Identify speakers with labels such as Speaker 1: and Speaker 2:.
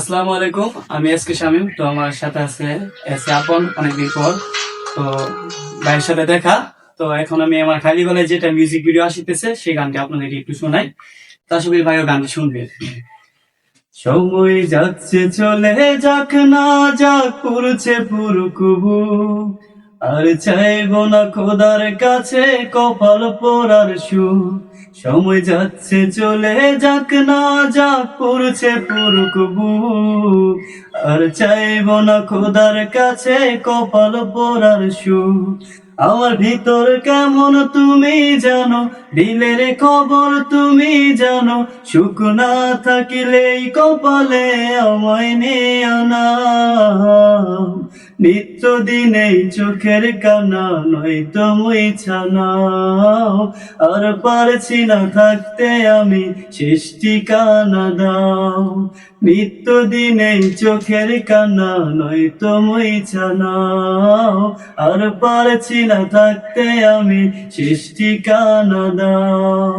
Speaker 1: আসসালামু আলাইকুম, আমি এসকে শামীম। তো আমার সাথে আছে এসে আপন, অনেকদিন পর। তো ভাইয়ের সাথে দেখা। তো এখন আমি আমার খালি গলায় যেটা মিউজিক ভিডিও আসিতেছে সেই গানটি আপনাদের একটু শোনাই। তা আসলে ভাইও গানটি শুনবে। সময় যাচ্ছে চলে যাক না যাক, পুরছে পুরুকুবু, আর চাইব না খোদার কাছে কপাল পোড়ার সুখ। সময় যাচ্ছে চলে যাক না যাক, পুরছে পুরুকুবু, আর চাইব না খোদার কাছে কপাল পোড়ার সুখ। আমার ভিতর কেমন তুমি জানো, দিলের খবর তুমি জানো, সুখ না থাকিলেই কপালে আমায় নিও না। নিত্যদিন এই চোখের কানা নয়তো মুইছা নাও, আর পারছি না থাকতে আমি শেষ ঠিকানা দাও। নিত্যদিন এই চোখের কানা নয়তো মুইছা নাও, আর পারছি না থাকতে আমি শেষ ঠিকানা দাও।